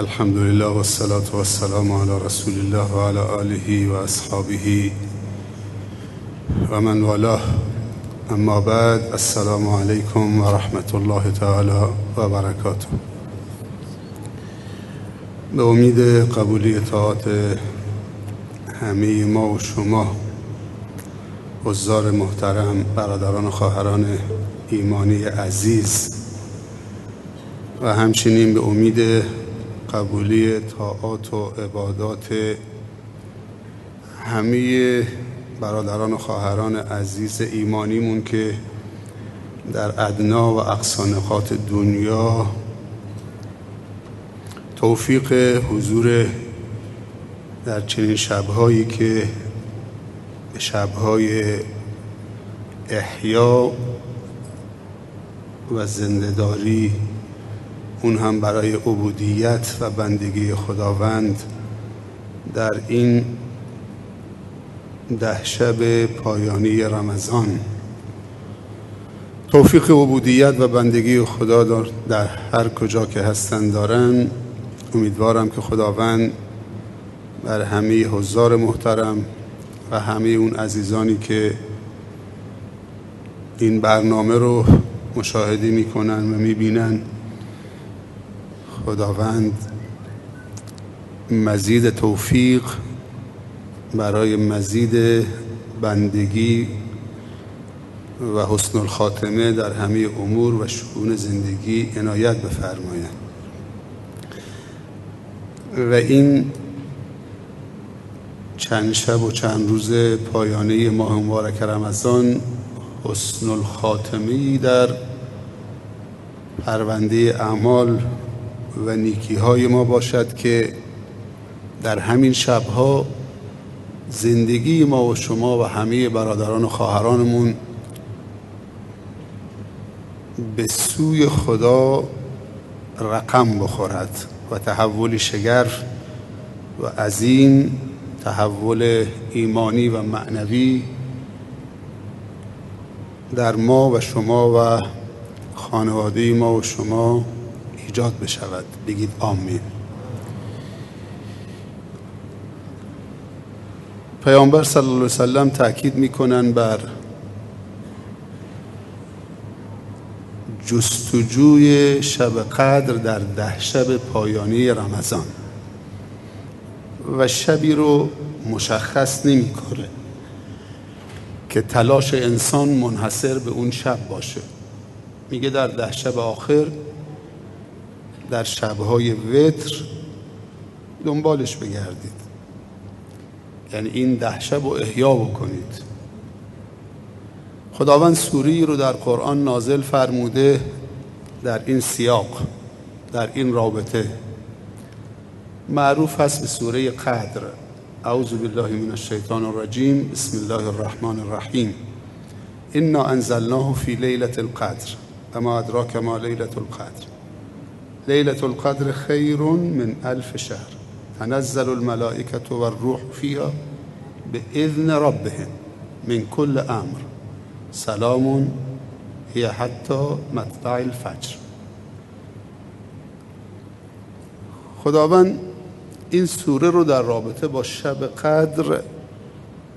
الحمد لله والصلاة والسلام على رسول الله وعلى آله وأصحابه ومن والاه. اما بعد، السلام علیکم و رحمت الله تعالی و برکاته. به امید قبولی اطاعت همه ما و شما حضار محترم، برادران و خواهران ایمانی عزیز، و همچنین به امید قبولی طاعات و عبادات همه برادران و خواهران عزیز ایمانیمون که در ادنا و اقصا نقاط دنیا توفیق حضور در چنین شب‌هایی که شب‌های احیا و زنده‌داری، اون هم برای عبودیت و بندگی خداوند، در این 10 شب پایانی رمضان توفیق عبودیت و بندگی خدا در هر کجا که هستند دارن. امیدوارم که خداوند بر همه حضار محترم و همه اون عزیزانی که این برنامه رو مشاهده میکنن و میبینن، خداوند مزید توفیق برای مزید بندگی و حسن الخاتمه در همه امور و شؤون زندگی عنایت بفرماید. و این چند شب و چند روز پایانی ماه مبارک رمضان حسن الخاتمه‌ای در پرونده اعمال و نیکی‌های ما باشد که در همین شب‌ها زندگی ما و شما و همه برادران و خواهرانمون به سوی خدا رقم بخورد و تحول شگرف و عظیم، تحول ایمانی و معنوی در ما و شما و خانواده ما و شما ایجاد بشود. بگید آمین. پیامبر صلی الله علیه وسلم تأکید میکنن بر جستجوی شب قدر در 10 شب پایانی رمضان و شبی رو مشخص نمیکنه که تلاش انسان منحصر به اون شب باشه. میگه در 10 شب آخر، در شبهای وتر دنبالش بگردید، یعنی این 10 شب رو احیا بکنید. خداوند سوره‌ای رو در قرآن نازل فرموده در این سیاق، در این رابطه، معروف هست به سوره قدر. اعوذ بالله من الشیطان الرجیم، بسم الله الرحمن الرحیم. انا انزلناه فی لیلة القدر اما ادراک ما لیلة القدر لیلة القدر خیر من 1000 شهر تنزل الملائکة والروح فیها باذن ربهم من کل امر سلام هی حتی مطلع الفجر. خداوند این سوره رو در رابطه با شب قدر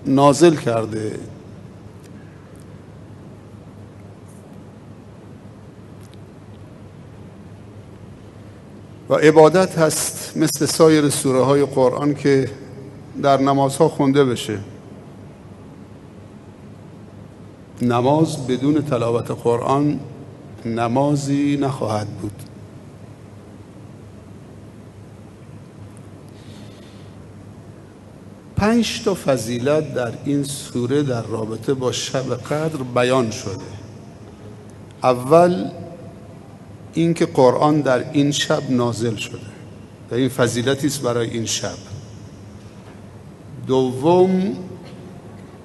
نازل کرده. و عبادت هست مثل سایر سوره های قرآن که در نمازها خونده بشه. نماز بدون تلاوت قرآن نمازی نخواهد بود. پنج تا فضیلت در این سوره در رابطه با شب قدر بیان شده. اول اینکه قرآن در این شب نازل شده و این فضیلتی است برای این شب. دوم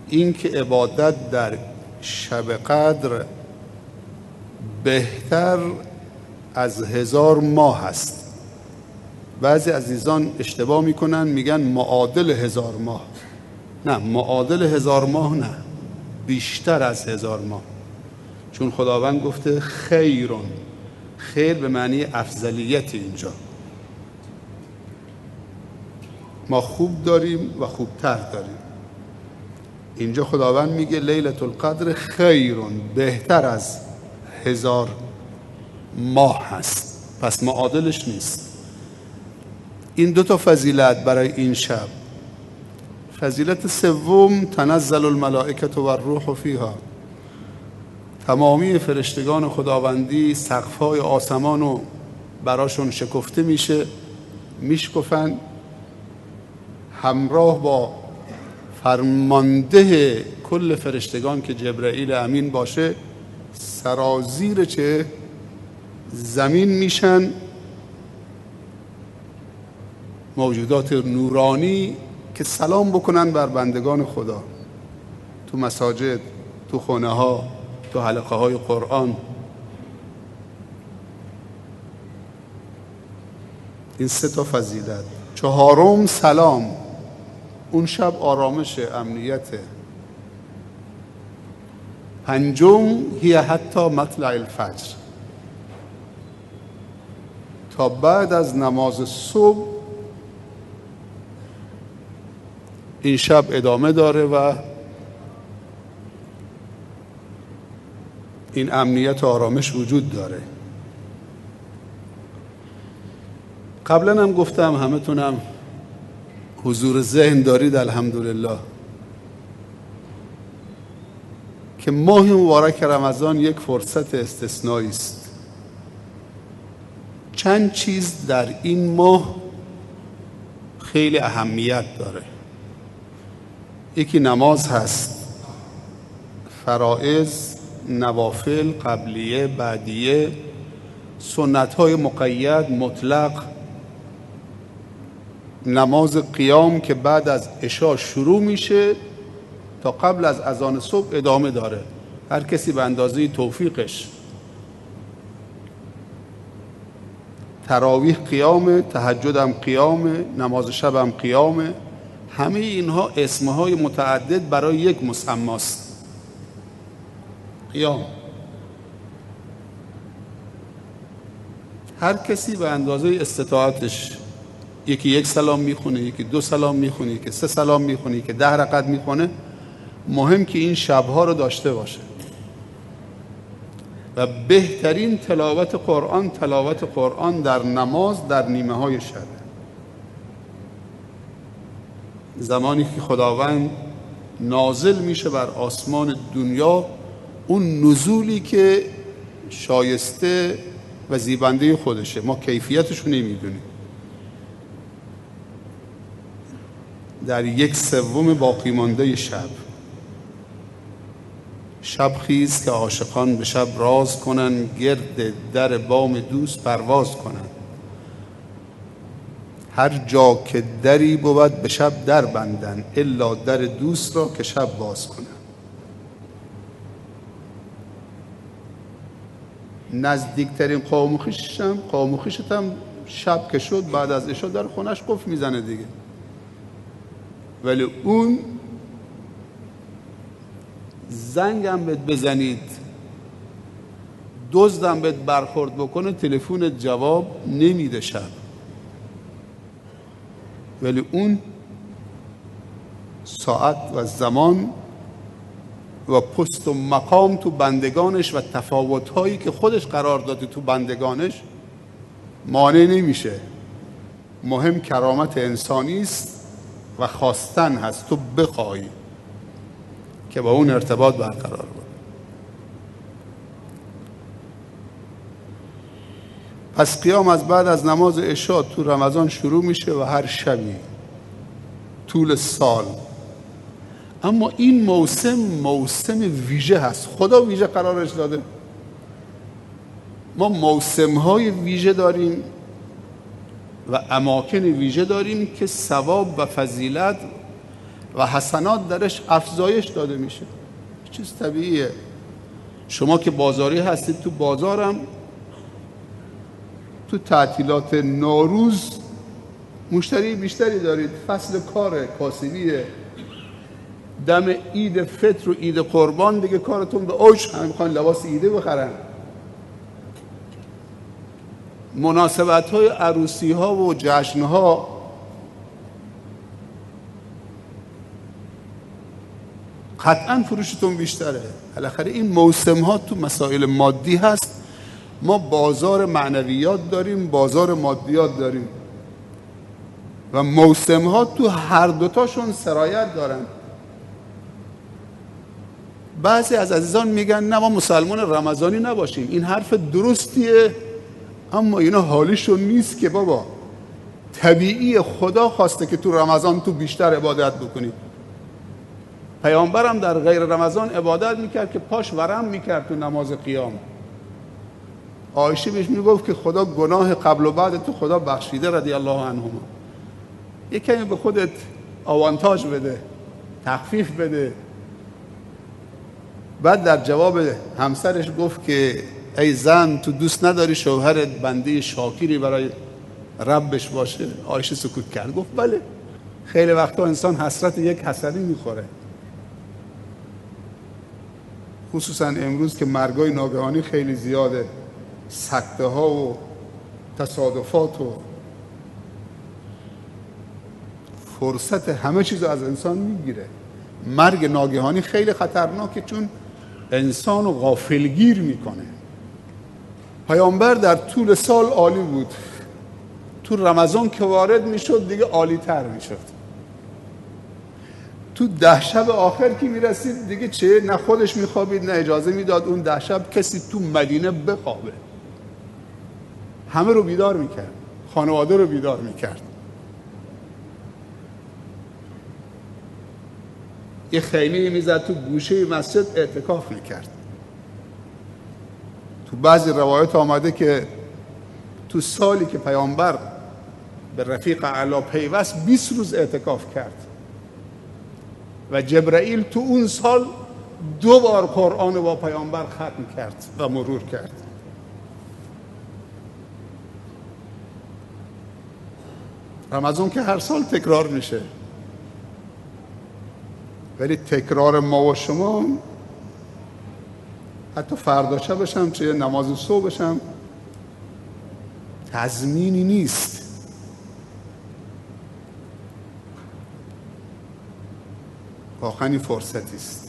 اینکه عبادت در شب قدر بهتر از 1000 ماه است. بعضی عزیزان اشتباه میکنن، میگن معادل 1000 ماه. نه، معادل 1000 ماه نه، بیشتر از 1000 ماه. چون خداوند گفته خیرون، خیر به معنی افضلیت اینجا. ما خوب داریم و خوبتر داریم. اینجا خداوند میگه لیلة القدر خیرون، بهتر از 1000 ماه هست، پس معادلش نیست. این 2 فضیلت برای این شب. فضیلت سوم، تنزل الملائکه و الروح فیها، تمامی فرشتگان خداوندی سقف‌های آسمانو براشون شکفته میشه، میشکفن، همراه با فرمانده کل فرشتگان که جبرائیل امین باشه سرازیر چه زمین میشن، موجودات نورانی که سلام بکنن بر بندگان خدا تو مساجد، تو خانه ها، تو حلقه های قرآن. این 3 فضیلت. 4م سلام، اون شب آرامش، امنیته. 5م هی حتی مطلع الفجر، تا بعد از نماز صبح این شب ادامه داره و این امنیت و آرامش وجود داره. قبلا هم گفتم، همه تونم حضور ذهن دارید الحمدلله، که ماه مبارک رمضان یک فرصت استثنایی است. چند چیز در این ماه خیلی اهمیت داره. یکی نماز هست، فرائض، نوافل، قبلیه، بعدیه، سنت‌های مقید، مطلق. نماز قیام که بعد از عشا شروع میشه تا قبل از اذان صبح ادامه داره، هر کسی به اندازه توفیقش. تراویح قیامه، تهجد هم قیامه، نماز شب هم قیامه. همه اینها اسمهای متعدد برای یک مسماست، قیام. هر کسی به اندازه استطاعتش، یکی 1 سلام میخونه، یکی 2 سلام میخونه، یکی 3 سلام میخونه، یکی 10 رکعت میخونه. مهم که این شبها رو داشته باشه. و بهترین تلاوت قرآن در نماز در نیمه های شب، زمانی که خداوند نازل میشه بر آسمان دنیا، اون نزولی که شایسته و زیبنده خودشه، ما کیفیتشو نمیدونیم. در 1/3 باقی مانده شب خیز که عاشقان به شب راز کنن، گرد در بام دوست پرواز کنن. هر جا که دری بود به شب در بندن، الا در دوست را که شب باز کنن. نزدیکترین قوم و خویشت هم شب که شد بعد از عشا در خونش قفل میزنه دیگه، ولی اون زنگم بهت بزنید، دزدم بهت برخورد بکنه، تلفنت جواب نمیده شب، ولی اون ساعت و زمان و پست و مقام تو بندگانش و تفاوت‌هایی که خودش قرار داده تو بندگانش مانع نمیشه. مهم کرامت انسانی است و خواستن هست، تو بخوای که با اون ارتباط برقرار بود. پس قیام از بعد از نماز عشا تو رمضان شروع میشه و هر شبی طول سال. اما این موسم ویژه هست، خدا ویژه قرارش داده. ما موسم‌های ویژه داریم و اماکن ویژه داریم که ثواب و فضیلت و حسنات درش افزایش داده میشه. چیز طبیعیه. شما که بازاری هستید، تو بازارم تو تعطیلات نوروز مشتری بیشتری دارید، فصل کار کاسبیه، دم عید فطر و عید قربان دیگه کارتون به اوج، همه میخوان لباس عیده بخرن. مناسبت های عروسی ها و جشن ها قطعا فروشتون بیشتره. بالاخره این موسم ها تو مسائل مادی هست. ما بازار معنویات داریم، بازار مادیات داریم و موسم ها تو هر دوتاشون سرایت دارن. بعضی از عزیزان میگن نه ما مسلمان رمضانی نباشیم. این حرف درستیه، اما اینا حالیشون نیست که بابا طبیعی خدا خواسته که تو رمضان تو بیشتر عبادت بکنی. پیامبرم در غیر رمضان عبادت میکرد که پاش ورم میکرد تو نماز قیام. عایشه بهش میگفت که خدا گناه قبل و بعد تو خدا بخشیده رضی الله عنهما. یک کمی به خودت آوانتاژ بده، تخفیف بده. بعد در جواب همسرش گفت که ای زن تو دوست نداری شوهرت بنده شاکری برای ربش باشه؟ عایشه سکوت کرد، گفت بله. خیلی وقتا انسان حسرت یک حسدی میخوره، خصوصا امروز که مرگای ناگهانی خیلی زیاده، سکته ها و تصادفات و فرصت همه چیز از انسان میگیره. مرگ ناگهانی خیلی خطرناکه چون انسان رو غافلگیر میکنه. پیامبر در طول سال عالی بود، تو رمضان که وارد میشد دیگه عالی تر میشد. تو 10 شب آخر که میرسید دیگه چه، نه خودش میخوابید نه اجازه میداد اون 10 شب کسی تو مدینه بخوابه. همه رو بیدار میکرد، خانواده رو بیدار میکرد. یه خیمه میزد تو گوشه مسجد اعتکاف میکرد. تو بعضی روایت آمده که تو سالی که پیامبر به رفیق اعلی پیوست 20 روز اعتکاف کرد و جبرائیل تو اون سال 2 بار قرآن با پیامبر ختم کرد و مرور کرد. رمضان که هر سال تکرار میشه، ولی تکرار ما و شما حتی فردا شبش هم چه نماز صبحش هم تضمینی نیست. واقعا این فرصتی است.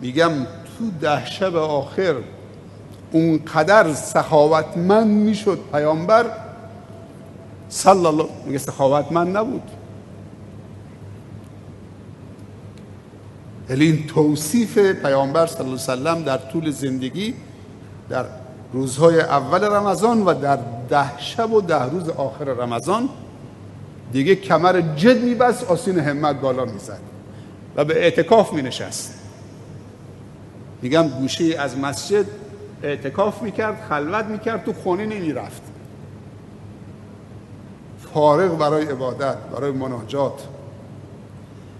میگم تو 10 شب آخر اونقدر سخاوتمند میشد پیامبر صلی الله، میگه سخاوتمند نبود. ولی این توصیف پیامبر صلی الله علیه و سلم در طول زندگی، در روزهای اول رمضان و در 10 شب و 10 روز آخر رمضان دیگه کمر جد میبست، آستین همت بالا میزد و به اعتکاف مینشست. میگم گوشه از مسجد اعتکاف میکرد، خلوت میکرد، تو خونه نمیرفت، فارغ برای عبادت، برای مناجات.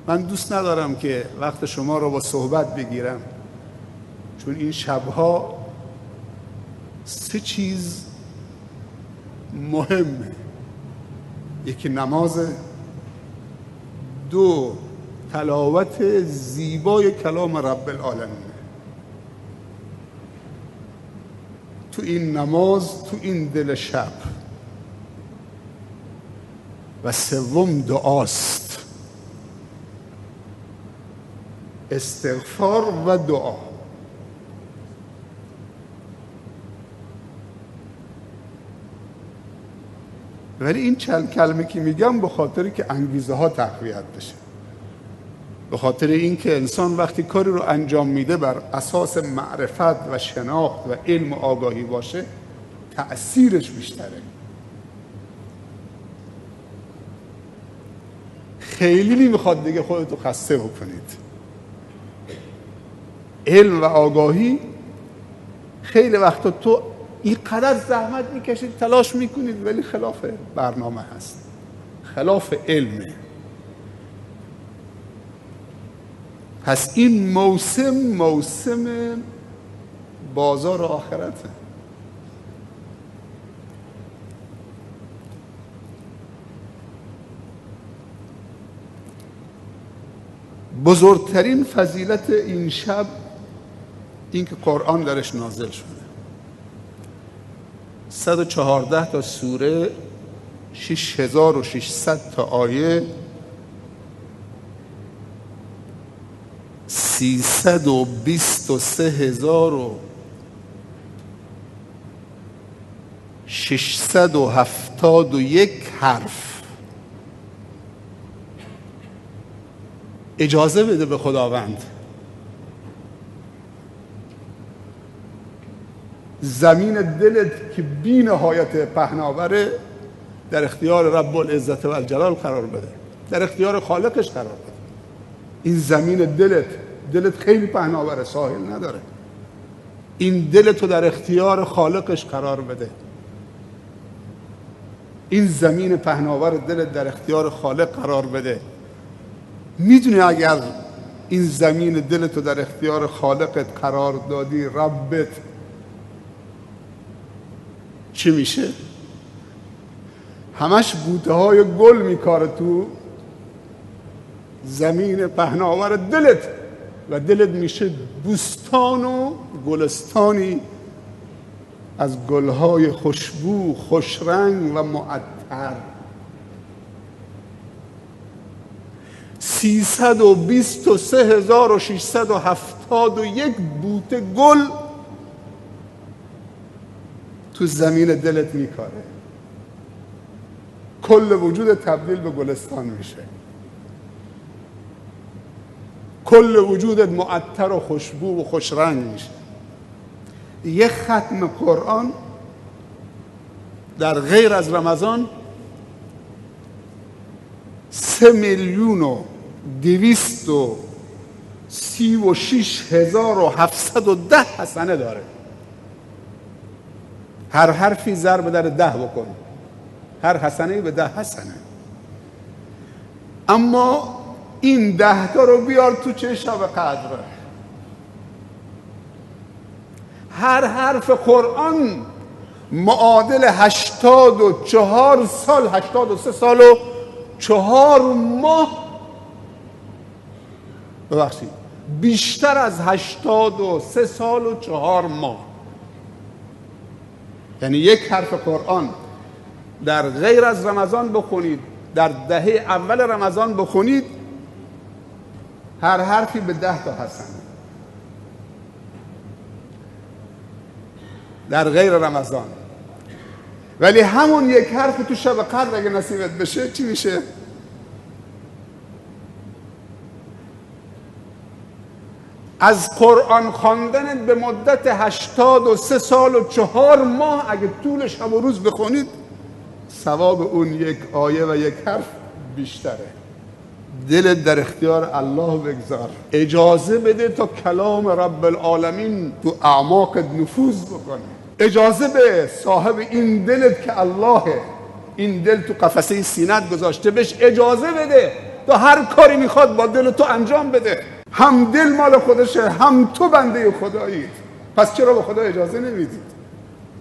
من دوست ندارم که وقت شما رو با صحبت بگیرم، چون این شبها 3 چیز مهمه. یکی نماز، 2 تلاوت زیبای کلام رب العالمین. تو این نماز، تو این دل شب. و 3 دعاست، استغفار و دعا. ولی این چند کلمه که میگم به خاطری که انگیزه ها تقویت بشه، به خاطر این که انسان وقتی کاری رو انجام میده بر اساس معرفت و شناخت و علم و آگاهی باشه تأثیرش بیشتره. خیلی نمیخواد دیگه خودتو خسته بکنید. علم و آگاهی خیلی وقتا تو اینقدر زحمت میکشید، تلاش میکنید، ولی خلاف برنامه هست، خلاف علمه. پس این موسم بازار آخرته. بزرگترین فضیلت این شب این که قرآن درش نازل شده. 114 تا سوره، 6600 تا آیه، 323,671 حرف. اجازه بده به خداوند زمین دلت که بی نهایت پهناوره در اختیار رب العزت و الجلال قرار بده، در اختیار خالقش قرار بده. این زمین دلت خیلی پهناوره، ساحل نداره. این دلتو در اختیار خالقش قرار بده. این زمین پهناور دلت در اختیار خالق قرار بده. میدونی اگر این زمین دلتو در اختیار خالقت قرار دادی، ربت، چی میشه؟ همش بوته های گل میکاره تو زمین پهناور دلت و دلت میشه بوستان و گلستانی از گلهای خوشبو، خوشرنگ و معطر. 323,671 بوته گل تو زمین دلت میکاره. کل وجود تبدیل به گلستان میشه. کل وجودت معطر و خوشبو و خوشرنگ میشه. یه ختم قرآن در غیر از رمضان 3,236,710 حسنه داره. هر حرفی ضرب در 10 بکن، هر حسنه‌ای به 10 حسنه. اما این 10 تا رو بیار تو چه شب قدره. هر حرف قرآن معادل 84 سال، 83 سال و 4 ماه، ببخشید بیشتر از 83 سال و 4 ماه. یعنی یک حرف قرآن در غیر از رمضان بخونید، در دهه اول رمضان بخونید، هر حرفی به 10 تا حسنه. در غیر رمضان. ولی همون یک حرف تو شب قدر اگه نصیبت بشه چی میشه؟ از قرآن خواندن به مدت 83 سال و 4 ماه اگه طول شب و روز بخونید، ثواب اون یک آیه و یک حرف بیشتره. دلت در اختیار الله بگذار. اجازه بده تا کلام رب العالمین تو اعماقت نفوذ بکنه. اجازه به صاحب این دلت که اللهه، این دل تو قفسه سینت گذاشته، بهش اجازه بده تا هر کاری میخواد با دل تو انجام بده. هم دل مال خودشه، هم تو بنده خدایی. پس چرا به خدا اجازه نمیدید؟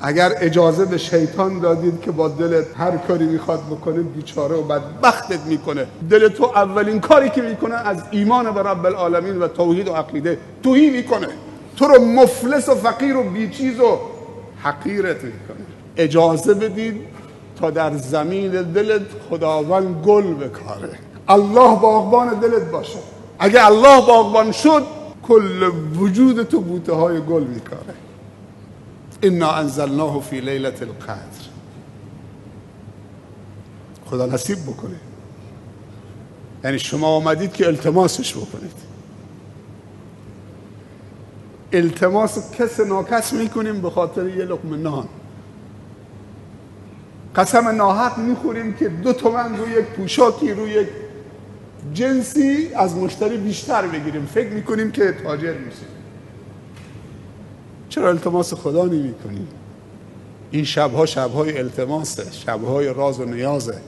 اگر اجازه به شیطان دادید که با دلت هر کاری میخواد بکنه، بیچاره و بدبختت میکنه. دل تو اولین کاری که میکنه از ایمان به رب العالمین و توحید و عقیده توهی میکنه. تو رو مفلس و فقیر و بیچیز و حقیرت میکنه. اجازه بدید تا در زمین دلت خداوند گل بکاره. الله باغبان دلت باشه. اگه الله باغبان شد، کل وجود تو بوته های گل میکاره. انا انزلناه فی لیلة القدر. خدا نصیب بکنه. یعنی شما آمدید که التماسش بکنید. التماس کس ناکس میکنیم به خاطر یه لقمه نان. قسم ناحق میخوریم که 2 تومن روی یک پوشاکی، روی یک جنسی از مشتری بیشتر بگیریم. فکر میکنیم که تاجر میشیم. چرا التماس خدا نمی کنی؟ این شبها شبهای التماسه، شبهای راز و نیازه،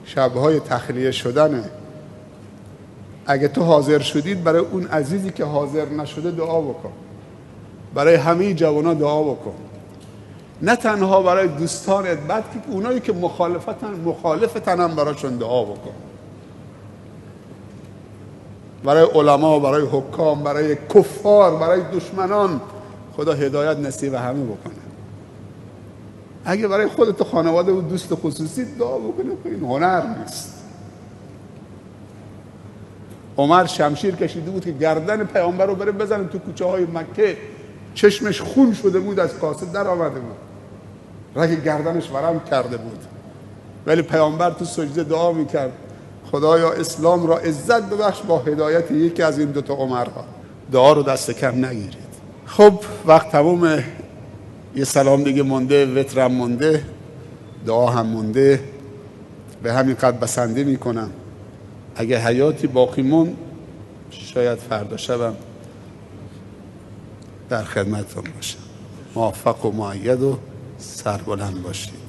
شبهای تخلیه شدنه. اگه تو حاضر شدید، برای اون عزیزی که حاضر نشده دعا بکن. برای همه جوانا دعا بکن. نه تنها برای دوستانت، بلکه اونایی که مخالفتن هم براشون دعا بکن. برای علما، برای حکام، برای کفار، برای دشمنان خدا هدایت نصیب همه بکنه. اگه برای خودت و خانواده و دوست خصوصی دعا بکنه، این هنر نیست. عمر شمشیر کشیده بود که گردن پیامبر رو بره بزنه تو کوچه های مکه، چشمش خون شده بود، از کاسه در آمده بود، رگ گردنش ورم کرده بود، ولی پیامبر تو سجده دعا میکرد خدایا اسلام را عزت ببخش با هدایت یکی از این دوتا عمرها. دعا رو دست کم نگیرید. خب وقت تمومه، یه سلام دیگه مونده، وترم مونده، دعا هم مونده، به همین قدر بسنده میکنم. اگه حیاتی باقی مون شاید فردا شبم در خدمتتون باشم. موفق و مؤید و سربلند باشید.